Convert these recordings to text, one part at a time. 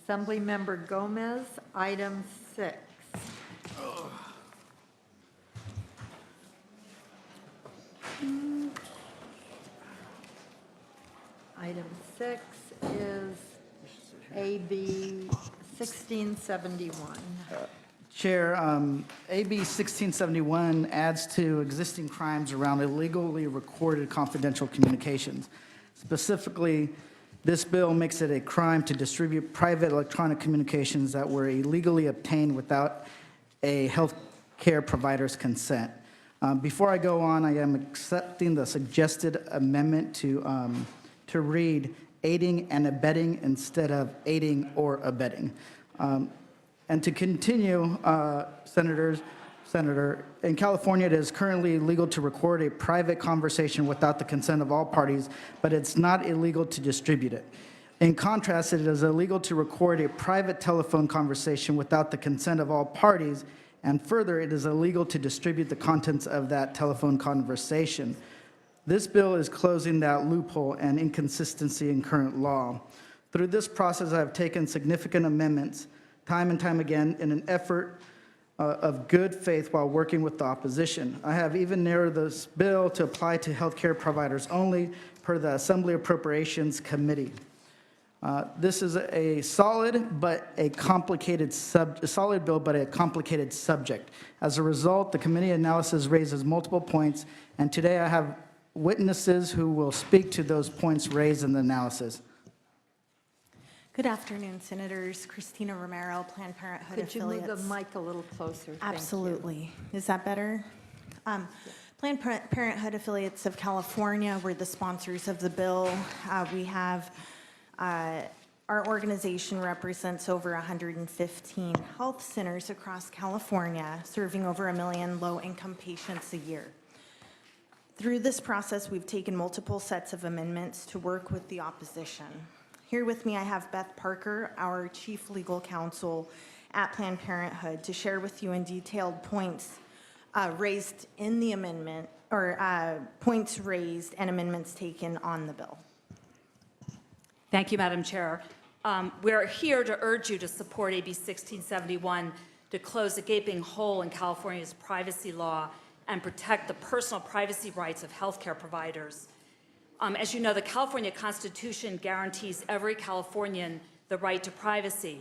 Assemblymember Gomez, item 6. Item 6 is AB 1671. Chair, AB 1671 adds to existing crimes around illegally recorded confidential communications. Specifically, this bill makes it a crime to distribute private electronic communications that were illegally obtained without a health care provider's consent. Before I go on, I am accepting the suggested amendment to read aiding and abetting instead of aiding or abetting. And to continue, Senator, in California, it is currently illegal to record a private conversation without the consent of all parties, but it's not illegal to distribute it. In contrast, it is illegal to record a private telephone conversation without the consent of all parties, and further, it is illegal to distribute the contents of that telephone conversation. This bill is closing that loophole and inconsistency in current law. Through this process, I have taken significant amendments time and time again in an effort of good faith while working with the opposition. I have even narrowed this bill to apply to healthcare providers only per the Assembly Appropriations Committee. This is a solid but a complicated bill, but a complicated subject. As a result, the committee analysis raises multiple points, and today I have witnesses who will speak to those points raised in the analysis. Good afternoon, Senators. Christina Romero, Planned Parenthood Could you Affiliates. move the mic a little closer? Thank you. Absolutely. Is that better? Planned Parenthood Affiliates of California, we're the sponsors of the bill. We have, our organization represents over 115 health centers across California, serving over 1 million low-income patients a year. Through this process, we've taken multiple sets of amendments to work with the opposition. Here with me, I have Beth Parker, our Chief Legal Counsel at Planned Parenthood, to share with you in detailed points raised in the amendment, or points raised and amendments taken on the bill. Thank you, Madam Chair. We're here to urge you to support AB 1671 to close a gaping hole in California's privacy law and protect the personal privacy rights of healthcare providers. As you know, the California Constitution guarantees every Californian the right to privacy.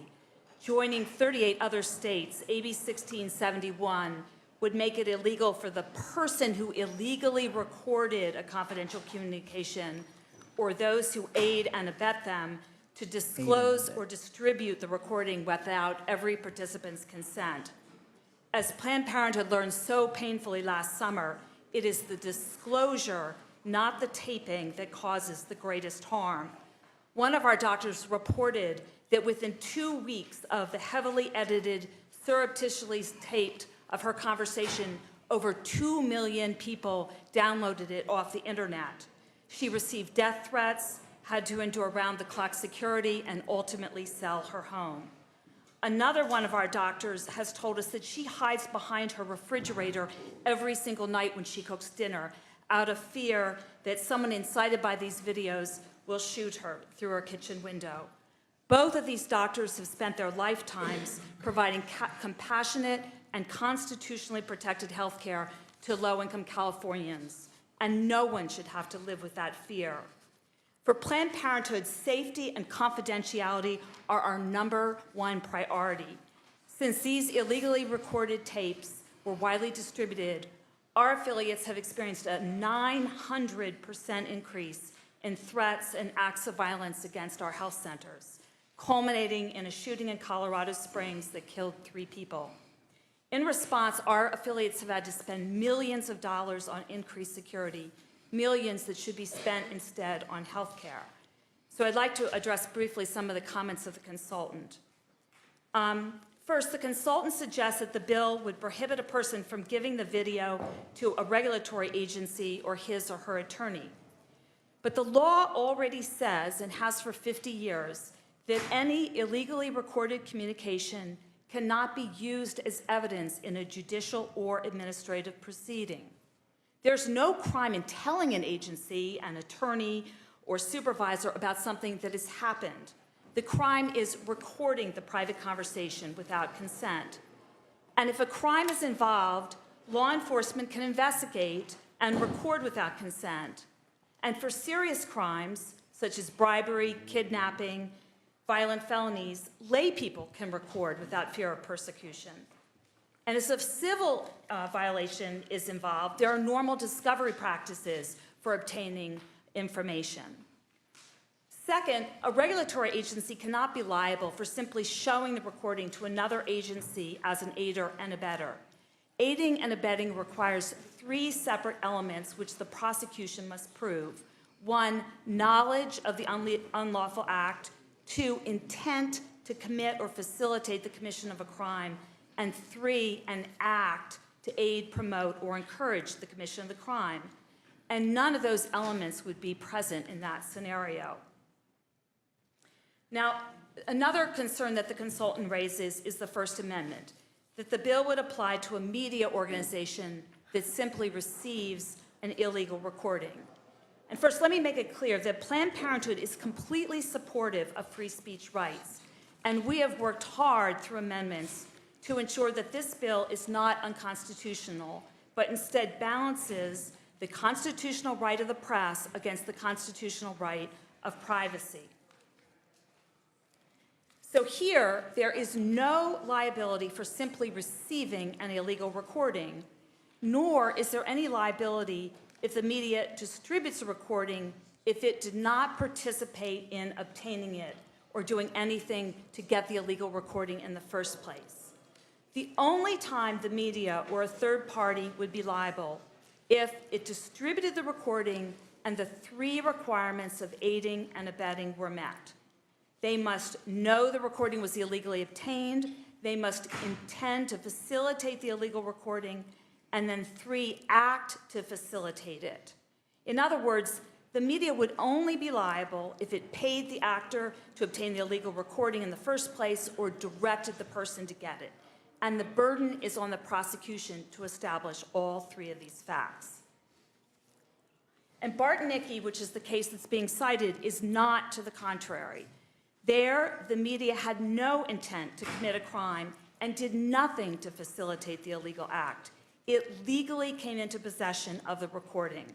Joining 38 other states, AB 1671 would make it illegal for the person who illegally recorded a confidential communication or those who aid and abet them to disclose or distribute the recording without every participant's consent. As Planned Parenthood learned so painfully last summer, it is the disclosure, not the taping, that causes the greatest harm. One of our doctors reported that within 2 weeks of the heavily edited, surreptitiously taped of her conversation, over 2 million people downloaded it off the internet. She received death threats, had to endure round-the-clock security, and ultimately sell her home. Another one of our doctors has told us that she hides behind her refrigerator every single night when she cooks dinner, out of fear that someone incited by these videos will shoot her through her kitchen window. Both of these doctors have spent their lifetimes providing compassionate and constitutionally protected health care to low-income Californians, and no one should have to live with that fear. For Planned Parenthood, safety and confidentiality are our /1 priority. Since these illegally recorded tapes were widely distributed, our affiliates have experienced a 900% increase in threats and acts of violence against our health centers, culminating in a shooting in Colorado Springs that killed 3 people. In response, our affiliates have had to spend millions of dollars on increased security, millions that should be spent instead on health care. So I'd like to address briefly some of the comments of the consultant. First, the consultant suggests that the bill would prohibit a person from giving the video to a regulatory agency or his or her attorney. But the law already says, and has for 50 years, that any illegally recorded communication cannot be used as evidence in a judicial or administrative proceeding. There's no crime in telling an agency, an attorney, or supervisor about something that has happened. The crime is recording the private conversation without consent. And if a crime is involved, law enforcement can investigate and record without consent. And for serious crimes, such as bribery, kidnapping, violent felonies, lay people can record without fear of persecution. And as if civil violation is involved, there are normal discovery practices for obtaining information. Second, a regulatory agency cannot be liable for simply showing the recording to another agency as an aider and abetter. Aiding and abetting requires 3 separate elements which the prosecution must prove. 1, knowledge of the unlawful act. 2, intent to commit or facilitate the commission of a crime. And 3, an act to aid, promote, or encourage the commission of the crime. And none of those elements would be present in that scenario. Now, another concern that the consultant raises is the First Amendment, that the bill would apply to a media organization that simply receives an illegal recording. And first, let me make it clear that Planned Parenthood is completely supportive of free speech rights, and we have worked hard through amendments to ensure that this bill is not unconstitutional, but instead balances the constitutional right of the press against the constitutional right of privacy. So here, there is no liability for simply receiving an illegal recording, nor is there any liability if the media distributes a recording if it did not participate in obtaining it or doing anything to get the illegal recording in the first place. The only time the media or a third party would be liable if it distributed the recording and the 3 requirements of aiding and abetting were met. They must know the recording was illegally obtained, they must intend to facilitate the illegal recording, and then 3, act to facilitate it. In other words, the media would only be liable if it paid the actor to obtain the illegal recording in the first place or directed the person to get it. And the burden is on the prosecution to establish all 3 of these facts. And Bartnicki, which is the case that's being cited, is not to the contrary. There, the media had no intent to commit a crime and did nothing to facilitate the illegal act. It legally came into possession of the recording.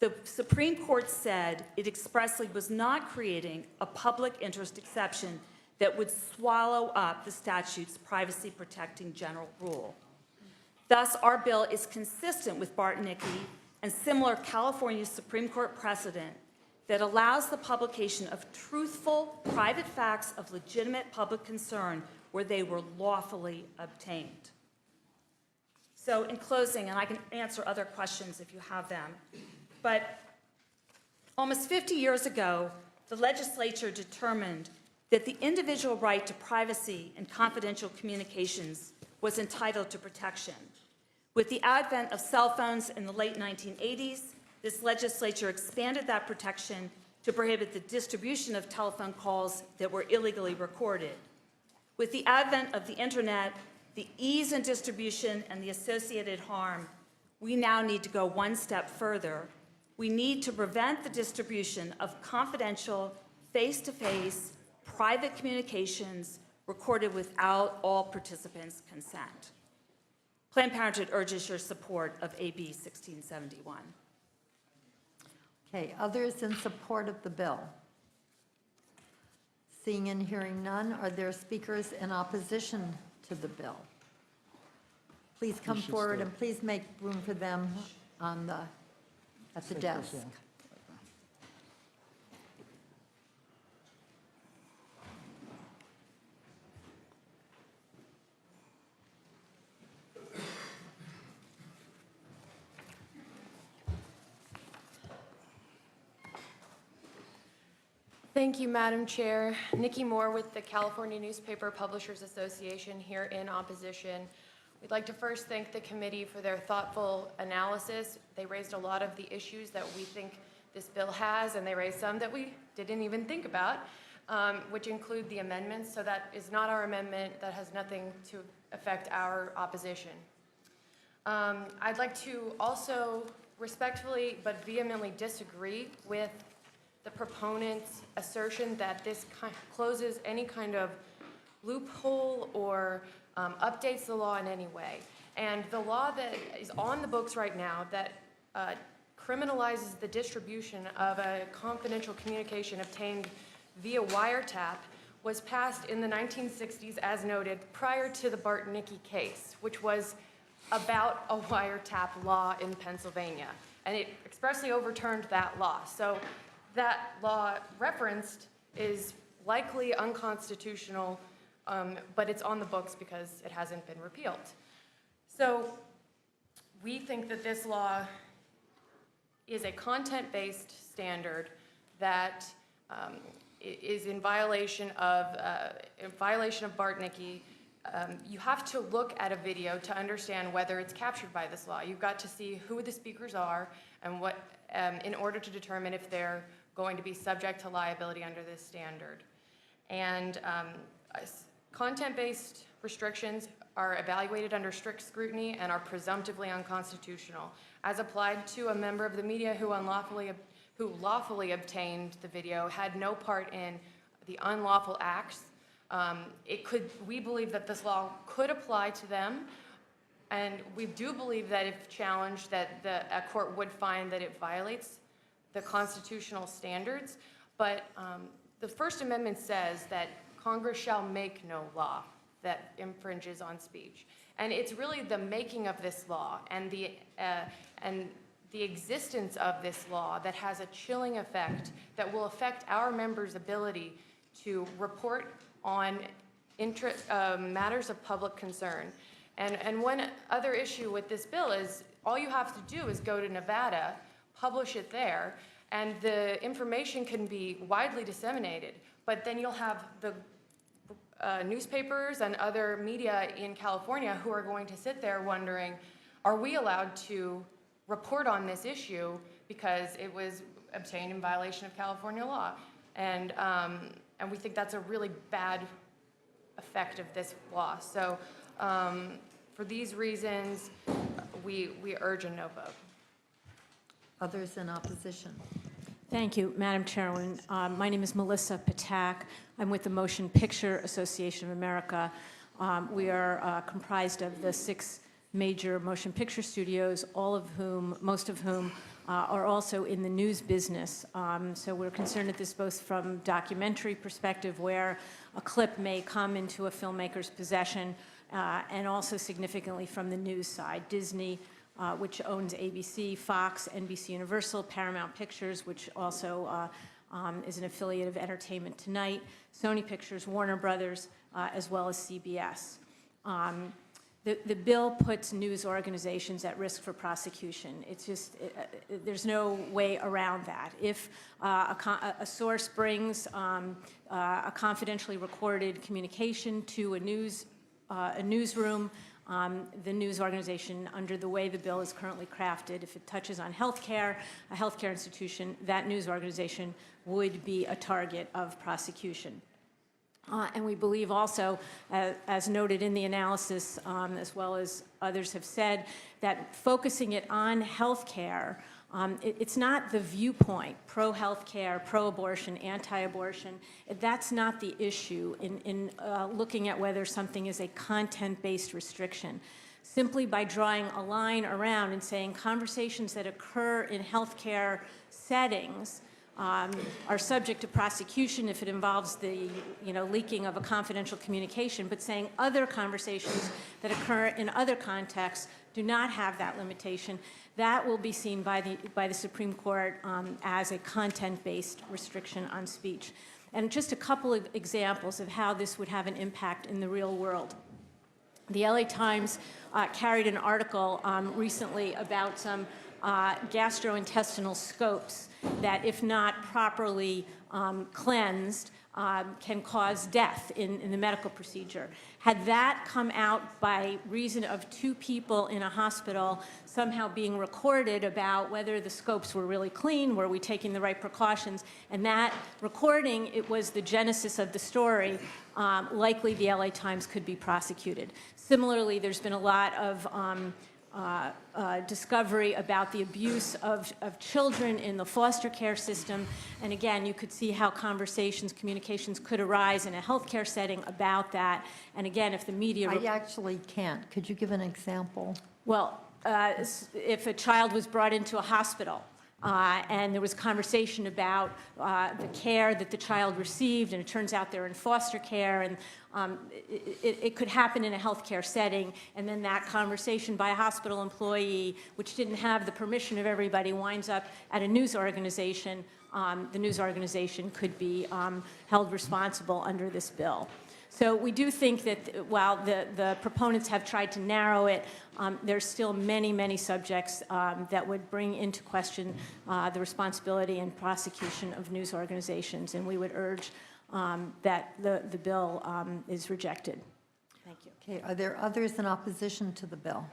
The Supreme Court said it expressly was not creating a public interest exception that would swallow up the statute's privacy-protecting general rule. Thus, our bill is consistent with Bartnicki and similar California Supreme Court precedent that allows the publication of truthful private facts of legitimate public concern where they were lawfully obtained. So in closing, and I can answer other questions if you have them, but almost 50 years ago, the legislature determined that the individual right to privacy and confidential communications was entitled to protection. With the advent of cell phones in the late 1980s, this legislature expanded that protection to prohibit the distribution of telephone calls that were illegally recorded. With the advent of the internet, the ease in distribution and the associated harm, we now need to go one step further. We need to prevent the distribution of confidential, face-to-face, private communications recorded without all participants' consent. Planned Parenthood urges your support of AB 1671. Okay, others in support of the bill? Seeing and hearing none, are there speakers in opposition to the bill? Please come forward and please make room for them at the desk. Thank you, Madam Chair. Nikki Moore with the California Newspaper Publishers Association here in opposition. We'd like to first thank the committee for their thoughtful analysis. They raised a lot of the issues that we think this bill has, and they raised some that we didn't even think about, which include the amendments. So that is not our amendment. That has nothing to affect our opposition. I'd like to also respectfully but vehemently disagree with the proponent's assertion that this closes any kind of loophole or updates the law in any way. And the law that is on the books right now that criminalizes the distribution of a confidential communication obtained via wiretap was passed in the 1960s, as noted, prior to the Bartnicki case, which was about a wiretap law in Pennsylvania. And it expressly overturned that law. So that law referenced is likely unconstitutional, but it's on the books because it hasn't been repealed. So we think that this law is a content-based standard that is in violation of Bartnicki. You have to look at a video to understand whether it's captured by this law. You've got to see who the speakers are and what, in order to determine if they're going to be subject to liability under this standard. And content-based restrictions are evaluated under strict scrutiny and are presumptively unconstitutional. As applied to a member of the media who lawfully obtained the video, had no part in the unlawful acts, we believe that this law could apply to them, and we do believe that if challenged, that a court would find that it violates the constitutional standards. But the First Amendment says that Congress shall make no law that infringes on speech. And it's really the making of this law and the existence of this law that has a chilling effect that will affect our members' ability to report on matters of public concern. And one other issue with this bill is all you have to do is go to Nevada, publish it there, and the information can be widely disseminated. But then you'll have the newspapers and other media in California who are going to sit there wondering, are we allowed to report on this issue because it was obtained in violation of California law? And we think that's a really bad effect of this law. So for these reasons, we urge a no vote. Others in opposition? Thank you, Madam Chairwoman. My name is Melissa Patak. I'm with the Motion Picture Association of America. We are comprised of the 6 major motion picture studios, most of whom are also in the news business. So we're concerned at this both from documentary perspective, where a clip may come into a filmmaker's possession, and also significantly from the news side. Disney, which owns ABC, Fox, NBC Universal, Paramount Pictures, which also is an affiliate of Entertainment Tonight, Sony Pictures, Warner Brothers, as well as CBS. The bill puts news organizations at risk for prosecution. It's just, there's no way around that. If a source brings a confidentially recorded communication to a newsroom, the news organization, under the way the bill is currently crafted, if it touches on healthcare, a healthcare institution, that news organization would be a target of prosecution. And we believe also, as noted in the analysis, as well as others have said, that focusing it on healthcare, it's not the viewpoint, pro-healthcare, pro-abortion, anti-abortion. That's not the issue in looking at whether something is a content-based restriction. Simply by drawing a line around and saying conversations that occur in healthcare settings are subject to prosecution if it involves the leaking of a confidential communication, but saying other conversations that occur in other contexts do not have that limitation, that will be seen by the Supreme Court as a content-based restriction on speech. And just a couple of examples of how this would have an impact in the real world. The LA Times carried an article recently about some gastrointestinal scopes that, if not properly cleansed, can cause death in the medical procedure. Had that come out by reason of 2 people in a hospital somehow being recorded about whether the scopes were really clean, were we taking the right precautions, and that recording, it was the genesis of the story, likely the LA Times could be prosecuted. Similarly, there's been a lot of discovery about the abuse of children in the foster care system. And again, you could see how conversations, communications could arise in a healthcare setting about that. And again, if the media... I actually can't. Could you give an example? Well, if a child was brought into a hospital and there was conversation about the care that the child received, and it turns out they're in foster care, and it could happen in a healthcare setting, and then that conversation by a hospital employee, which didn't have the permission of everybody, winds up at a news organization. The news organization could be held responsible under this bill. So we do think that while the proponents have tried to narrow it, there's still many, many subjects that would bring into question the responsibility and prosecution of news organizations, and we would urge that the bill is rejected. Thank you. Okay, are there others in opposition to the bill?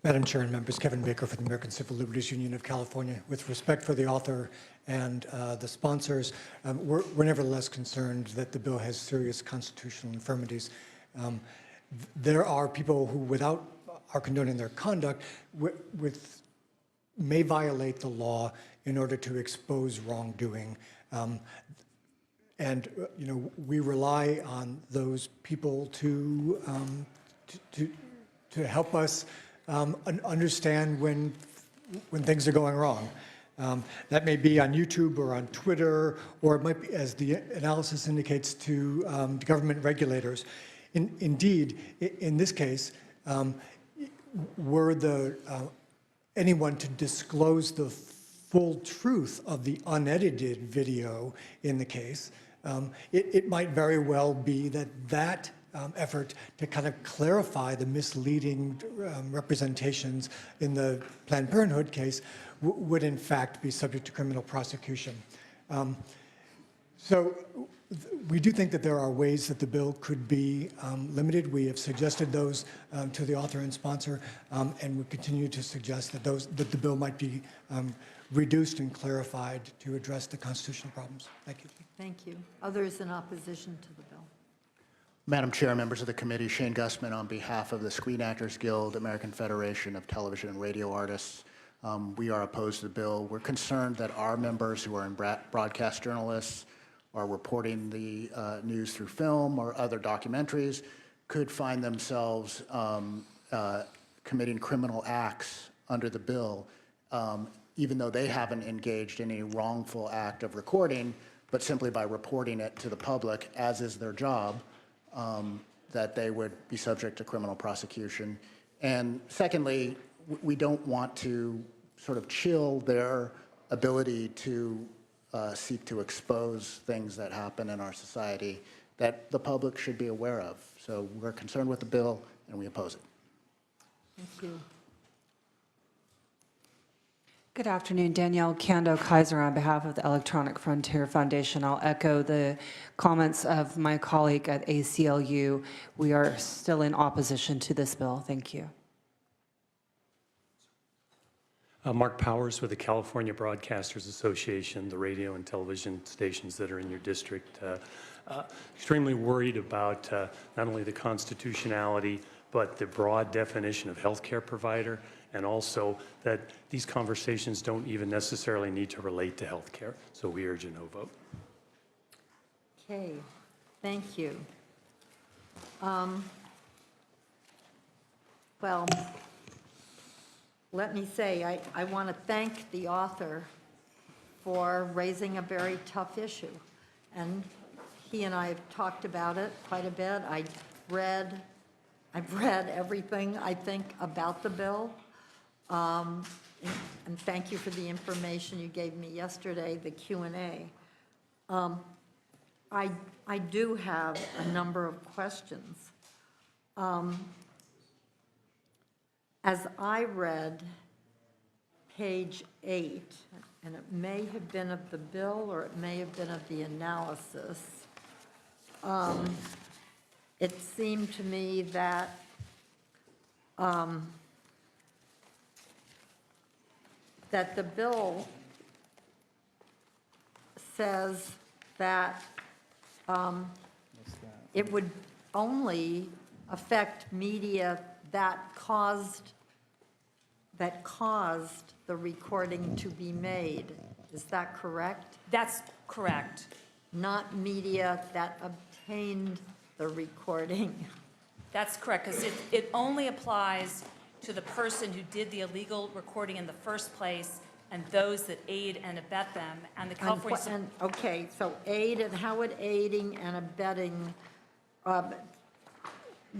Madam Chair and members, Kevin Baker for the American Civil Liberties Union of California. With respect for the author and the sponsors, we're nevertheless concerned that the bill has serious constitutional infirmities. There are people who, without our condoning their conduct, may violate the law in order to expose wrongdoing. And we rely on those people to help us understand when things are going wrong. That may be on YouTube or on Twitter, or it might be, as the analysis indicates, to government regulators. Indeed, in this case, were anyone to disclose the full truth of the unedited video in the case, it might very well be that effort to kind of clarify the misleading representations in the Planned Parenthood case would in fact be subject to criminal prosecution. So we do think that there are ways that the bill could be limited. We have suggested those to the author and sponsor, and we continue to suggest that the bill might be reduced and clarified to address the constitutional problems. Thank you. Thank you. Others in opposition to the bill? Madam Chair, members of the committee, Shane Gussman on behalf of the Screen Actors Guild, American Federation of Television and Radio Artists. We are opposed to the bill. We're concerned that our members who are in broadcast journalists are reporting the news through film or other documentaries could find themselves committing criminal acts under the bill, even though they haven't engaged in any wrongful act of recording, but simply by reporting it to the public, as is their job, that they would be subject to criminal prosecution. And secondly, we don't want to sort of chill their ability to seek to expose things that happen in our society that the public should be aware of. So we're concerned with the bill and we oppose it. Thank you. Good afternoon, Danielle Kando-Kaiser on behalf of the Electronic Frontier Foundation. I'll echo the comments of my colleague at ACLU. We are still in opposition to this bill. Thank you. Mark Powers with the California Broadcasters Association, the radio and television stations that are in your district. Extremely worried about not only the constitutionality, but the broad definition of healthcare provider, and also that these conversations don't even necessarily need to relate to healthcare. So we urge a no vote. Okay, thank you. Well, let me say, I want to thank the author for raising a very tough issue. And he and I have talked about it quite a bit. I've read everything, I think, about the bill. And thank you for the information you gave me yesterday, the Q&A. I do have a number of questions. As I read page 8, and it may have been of the bill or it may have been of the analysis, it seemed to me that that the bill says that it would only affect media that caused the recording to be made. Is that correct? That's correct. Not media that obtained the recording. That's correct, because it only applies to the person who did the illegal recording in the first place and those that aid and abet them. And the California... Okay, so aid, and how would aiding and abetting,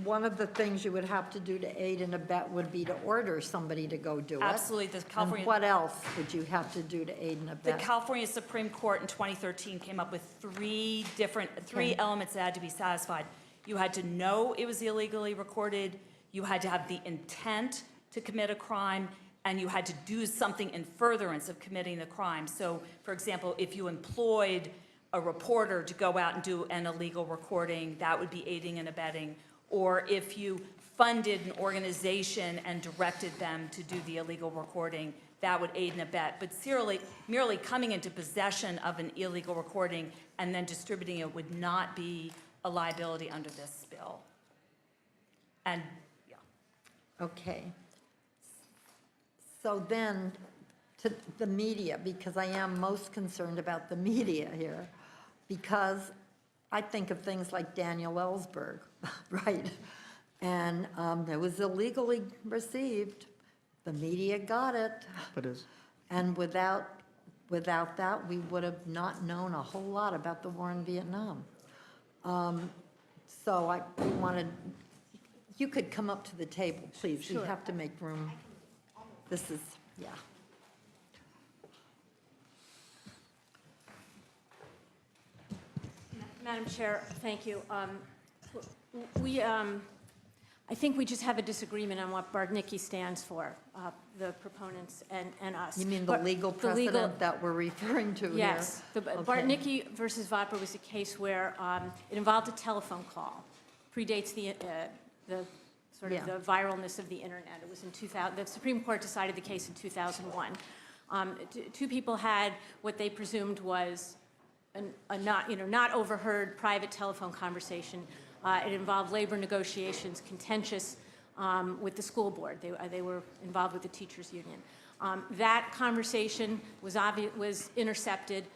one of the things you would have to do to aid and abet would be to order somebody to go do it. Absolutely, the California... And what else would you have to do to aid and The abet? California Supreme Court in 2013 came up with three Okay. elements that had to be satisfied. You had to know it was illegally recorded, you had to have the intent to commit a crime, and you had to do something in furtherance of committing the crime. So, for example, if you employed a reporter to go out and do an illegal recording, that would be aiding and abetting. Or if you funded an organization and directed them to do the illegal recording, that would aid and abet. But merely coming into possession of an illegal recording and then distributing it would not be a liability under this bill. And, yeah. Okay. So then, to the media, because I am most concerned about the media here, because I think of things like Daniel Ellsberg, right? And it was illegally received. The media got it. But is, And without that, we would have not known a whole lot about the war in Vietnam. So we wanted, you could come up to the table, please. We have to make room. This is, yeah. Madam Chair, thank you. I think we just have a disagreement on what Bartnicki stands for, the proponents and us. You mean the legal precedent that we're referring to here? Yes. Okay. Bartnicki versus Vopper was a case where it involved a telephone call. Predates the sort of Yeah. the viralness of the internet. It was in 2000. The Supreme Court decided the case in 2001. Two people had what they presumed was a not overheard private telephone conversation. It involved labor negotiations, contentious with the school board. They were involved with the teachers union. That conversation was intercepted.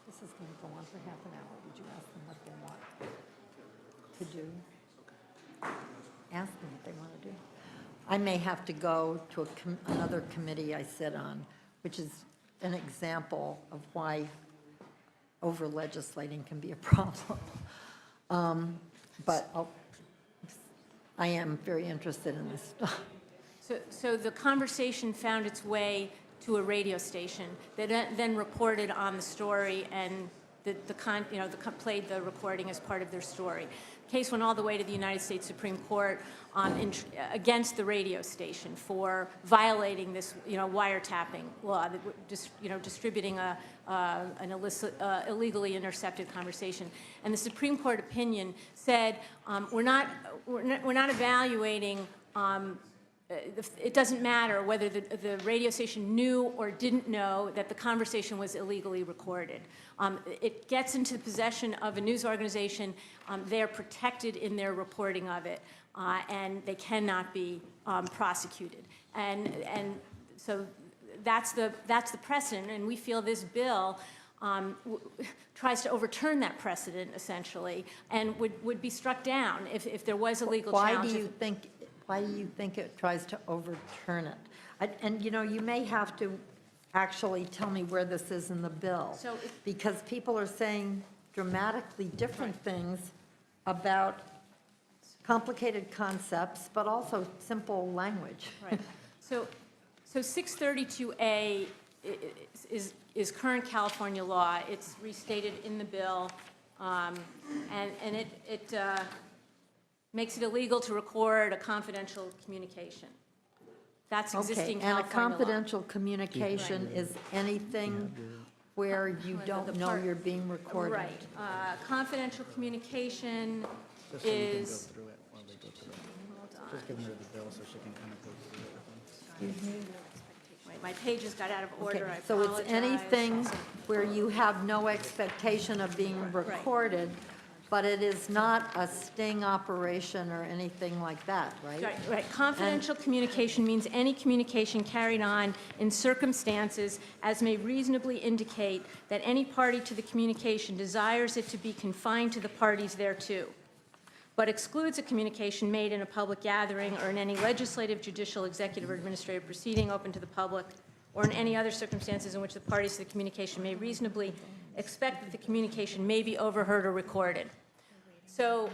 This is going to go on for half an hour. Would you ask them what they want to do? Ask them what they want to do. I may have to go to another committee I sit on, which is an example of why over-legislating can be a problem. But I am very interested in this stuff. So the conversation found its way to a radio station that then reported on the story and played the recording as part of their story. The case went all the way to the United States Supreme Court against the radio station for violating this, wiretapping law, distributing an illegally intercepted conversation. And the Supreme Court opinion said, we're not evaluating. It doesn't matter whether the radio station knew or didn't know that the conversation was illegally recorded. It gets into the possession of a news organization. They're protected in their reporting of it, and they cannot be prosecuted. And so that's the precedent, and we feel this bill tries to overturn that precedent, essentially, and would be struck down if there was a legal challenge. Why do you think it tries to overturn it? And you may have to actually tell me where this is in the bill. Because people are saying dramatically different things about complicated concepts, but also simple language. Right. So 632A is current California law. It's restated in the bill, and it makes it illegal to record a confidential communication. That's existing Okay, and a California law. confidential communication is anything where you don't know you're being recorded. Right. Confidential communication is, just giving her the bill so she can kind of go through it. wait, my pages got out of order, Okay, I so apologize. it's anything where you have no expectation of being recorded, but it is not a sting operation or anything like that, right? Right. Confidential communication means any communication carried on in circumstances as may reasonably indicate that any party to the communication desires it to be confined to the parties thereto, but excludes a communication made in a public gathering or in any legislative, judicial, executive, or administrative proceeding open to the public, or in any other circumstances in which the parties to the communication may reasonably expect that the communication may be overheard or recorded. So,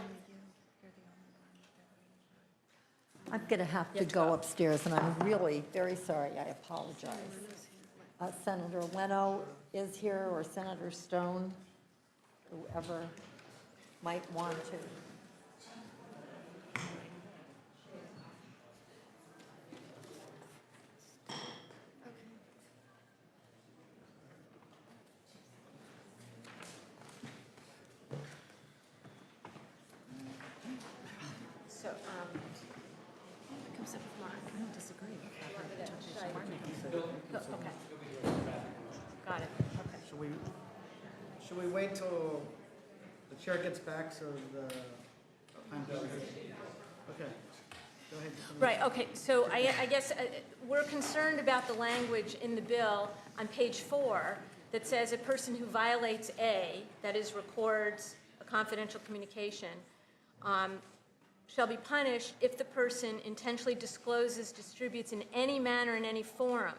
I'm going to have to go upstairs, and I'm really very sorry. I apologize. Senator Leno is here, or Senator Stone, whoever might want to. so, okay. Got it, okay. Should we wait till the chair gets back so the time doesn't? Okay, go ahead. Right, okay, so I guess we're concerned about the language in the bill on page 4 that says a person who violates A, that is records a confidential communication, shall be punished if the person intentionally discloses, distributes in any manner, in any forum.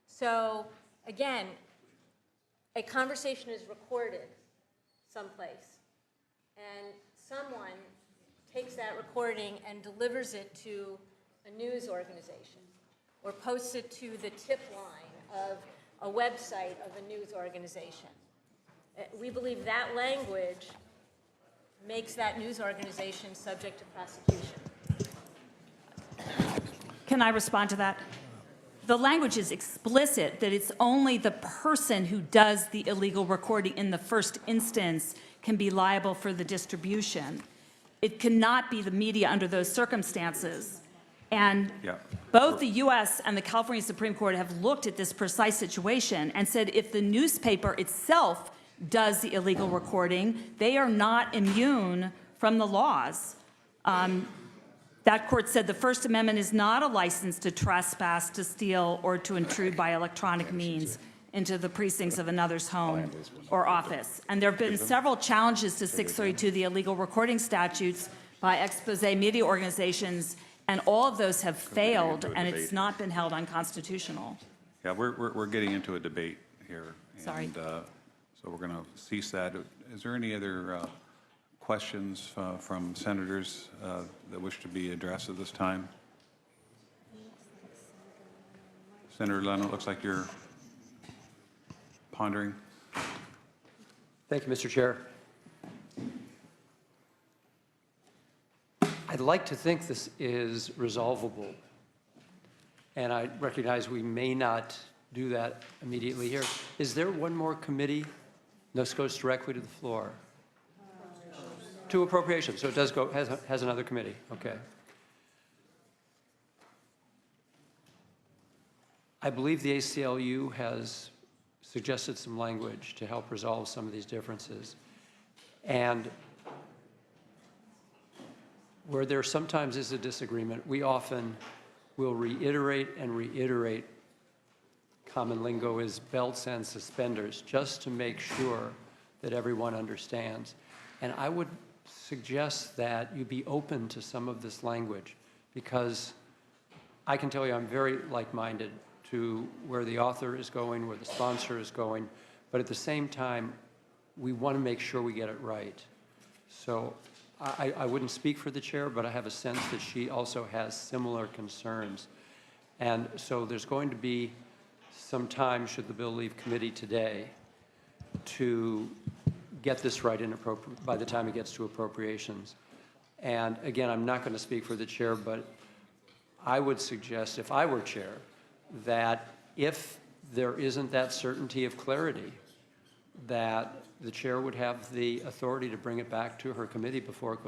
So, again, a conversation is recorded someplace, and someone takes that recording and delivers it to a news organization, or posts it to the tip line of a website of a news organization. We believe that language makes that news organization subject to prosecution. Can I respond to that? The language is explicit that it's only the person who does the illegal recording in the first instance can be liable for the distribution. It cannot be the media under those circumstances. And both the U.S. and the California Supreme Court have looked at this precise situation and said if the newspaper itself does the illegal recording, they are not immune from the laws. That court said the First Amendment is not a license to trespass, to steal, or to intrude by electronic means into the precincts of another's home or office. And there have been several challenges to 632, the illegal recording statutes, by expose media organizations, and all of those have failed, and it's not been held unconstitutional. Yeah, we're getting into a debate here. Sorry. And so we're going to cease that. Is there any other questions from senators that wish to be addressed at this time? Senator Leno, it looks like you're pondering. Thank you, Mr. Chair. I'd like to think this is resolvable, and I recognize we may not do that immediately here. Is there one more committee? No, this goes directly to the floor. To appropriations, so it does go, has another committee, okay. I believe the ACLU has suggested some language to help resolve some of these differences. And where there sometimes is a disagreement, we often will reiterate and reiterate. Common lingo is belts and suspenders, just to make sure that everyone understands. And I would suggest that you be open to some of this language, because I can tell you I'm very like-minded to where the author is going, where the sponsor is going, but at the same time, we want to make sure we get it right. So I wouldn't speak for the chair, but I have a sense that she also has similar concerns. And so there's going to be some time, should the bill leave committee today, to get this right by the time it gets to appropriations. And again, I'm not going to speak for the chair, but I would suggest, if I were chair, that if there isn't that certainty of clarity, that the chair would have the authority to bring it back to her committee before it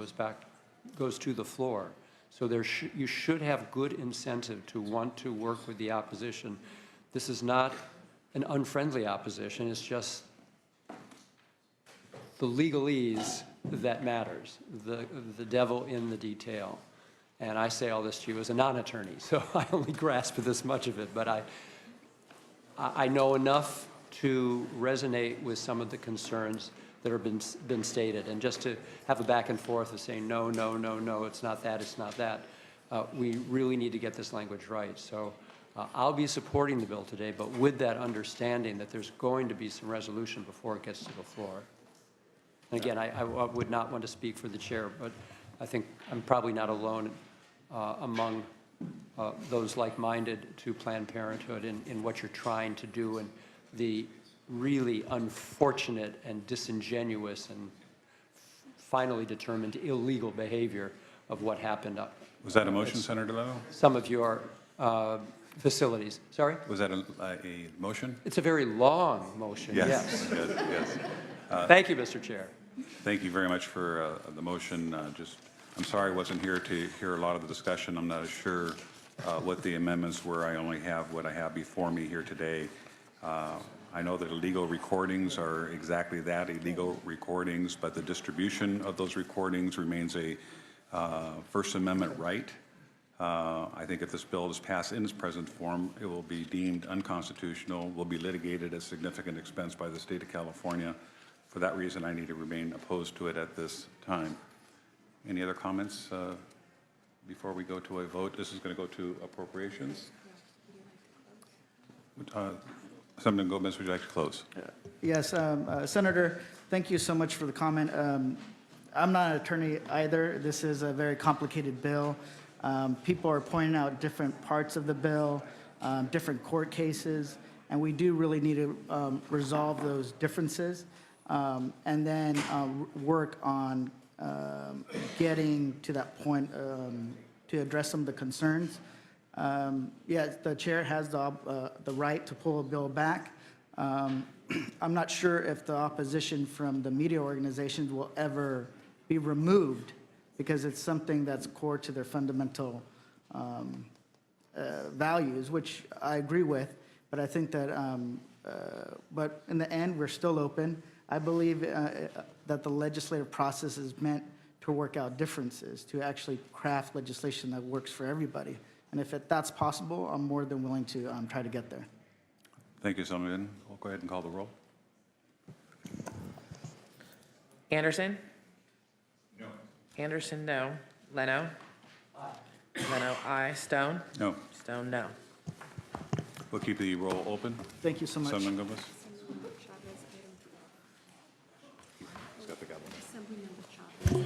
goes to the floor. So you should have good incentive to want to work with the opposition This is not an unfriendly opposition, it's just the legalese that matters, the devil in the detail. And I say all this to you as a non-attorney, so I only grasp this much of it, but I know enough to resonate with some of the concerns that have been stated. And just to have a back and forth of saying, no, no, no, no, it's not that, it's not that, we really need to get this language right. So I'll be supporting the bill today, but with that understanding that there's going to be some resolution before it gets to the floor. And again, I would not want to speak for the chair, but I think I'm probably not alone among those like-minded to Planned Parenthood in what you're trying to do and the really unfortunate and disingenuous and finally determined illegal behavior of what happened. Was that a motion, Senator Leno? Some of your facilities. Sorry? Was that a motion? It's a very long motion, yes. Yes, yes. Thank you, Mr. Chair. Thank you very much for the motion. I'm sorry I wasn't here to hear a lot of the discussion. I'm not as sure what the amendments were. I only have what I have before me here today. I know that illegal recordings are exactly that, illegal recordings, but the distribution of those recordings remains a First Amendment right. I think if this bill is passed in its present form, it will be deemed unconstitutional, will be litigated at significant expense by the state of California. For that reason, I need to remain opposed to it at this time. Any other comments before we go to a vote? This is going to go to appropriations. Senator Gomez, would you like to close? Yes, Senator, thank you so much for the comment. I'm not an attorney either. This is a very complicated bill. People are pointing out different parts of the bill, different court cases, and we do really need to resolve those differences and then work on getting to that point to address some of the concerns. Yes, the chair has the right to pull a bill back. I'm not sure if the opposition from the media organizations will ever be removed because it's something that's core to their fundamental values, which I agree with. But I think that, but in the end, we're still open. I believe that the legislative process is meant to work out differences, to actually craft legislation that works for everybody. And if that's possible, I'm more than willing to try to get there. Thank you, Senator Lynn. We'll go ahead and call the roll. Anderson? No. Anderson, no. Leno? Aye. Leno, aye. Stone? No. Stone, no. We'll keep the roll open. Thank you so much. Senator Gomez. He's got the gavel.